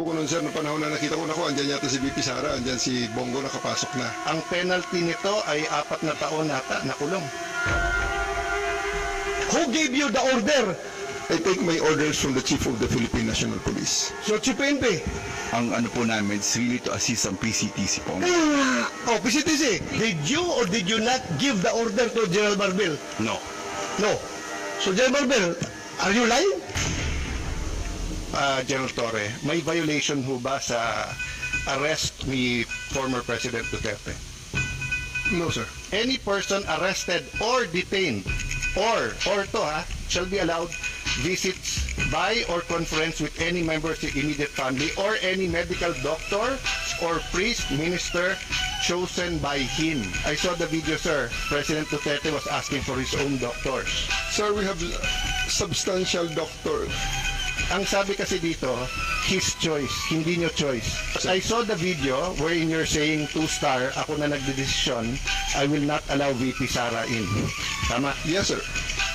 ko nun, sir, noong panahon na nakita ko, andyan yata si VP Sara, andyan si Bongo nakapasok na. Ang penalty nito ay 4 na taon nata na kulong. Who gave you the order? I take my orders from the Chief of the Philippine National Police. So, Chief PNP. Ang ano po namin is really to assist ang PCTC po. Oh, PCTC, did you or did you not give the order to General Barbel? No. No. So, General Barbel, are you lying? General Torre, may violation ho ba sa arrest ni former President Duterte? No, sir. Any person arrested or detained or shall be allowed visits by or conference with any member of the immediate family or any medical doctor or priest, minister chosen by him. I saw the video, sir. President Duterte was asking for his own doctors. Sir, we have substantial doctor. Ang sabi kasi dito, his choice, hindi nyo choice. I saw the video wherein you're saying 2-star, ako na nagdedesisyon, I will not allow VP Sara in. Tama? Yes, sir.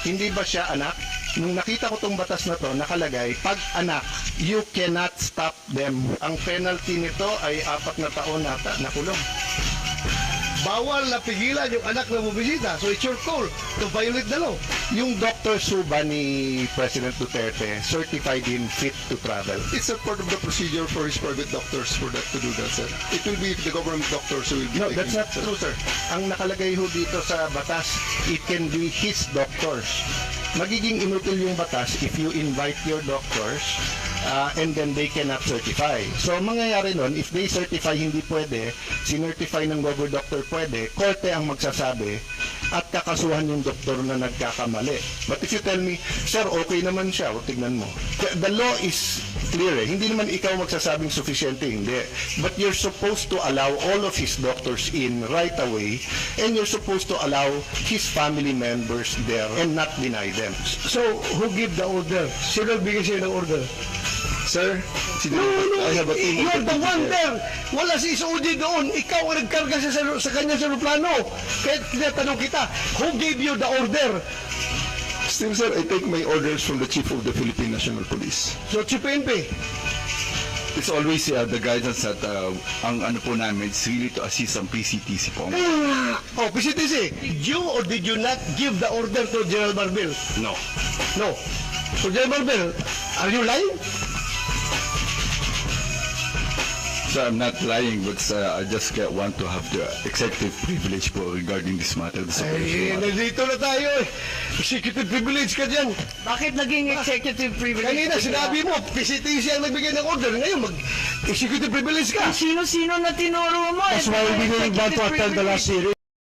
Hindi ba siya anak? Nung nakita ko tong batas na to, nakalagay, pag anak, you cannot stop them. Ang penalty nito ay 4 na taon nata na kulong. Bawal na pigilan yung anak na bumibisita. So, it's your call to violate the law. Yung Dr. Suba ni President Duterte certified him fit to travel. It's a part of the procedure for his private doctors for that to do that, sir. It will be the government doctors who will be No, taking that's not it, sir. true, sir. Ang nakalagay ho dito sa batas, it can be his doctors. Magiging inutil yung batas if you invite your doctors and then they cannot certify. So, ang mangyayari nun, if they certify hindi pwede, sinertify ng gover doctor pwede, korte ang magsasabi at kakasuhan yung doktor na nagkakamali. But if you tell me, sir, okay naman siya, o tignan mo. The law is clear eh. Hindi naman ikaw magsasabing sufficiente, hindi. But you're supposed to allow all of his doctors in right away and you're supposed to allow his family members there and not deny them. So, who gave the order? Sino nagbigay sa'yo ng order? Sir, I have a team. You're the one there. Wala si SOG doon. Ikaw ang nagkarga sa kanya sa aeroplano. Kaya tinatanong kita, who gave you the order? Still, sir, I take my orders from the Chief of the Philippine National Police. So, Chief PNP. It's always the guidance that ang ano po namin is really to assist ang PCTC po. Oh, PCTC, did you or did you not give the order to General Barbel? No. No. So, General Barbel, are you lying? So I'm not lying, but I just want to have the executive privilege po regarding this matter. This Ay, operation. nandito na tayo eh. Executive privilege ka dyan. Bakit naging executive privilege? Kanina, bigla? sinabi mo, PCTC ang nagbigay ng order. Ngayon, mag-executive privilege ka. Sino-sino na tinuro mo? That's why we didn't want to attend the last hearing.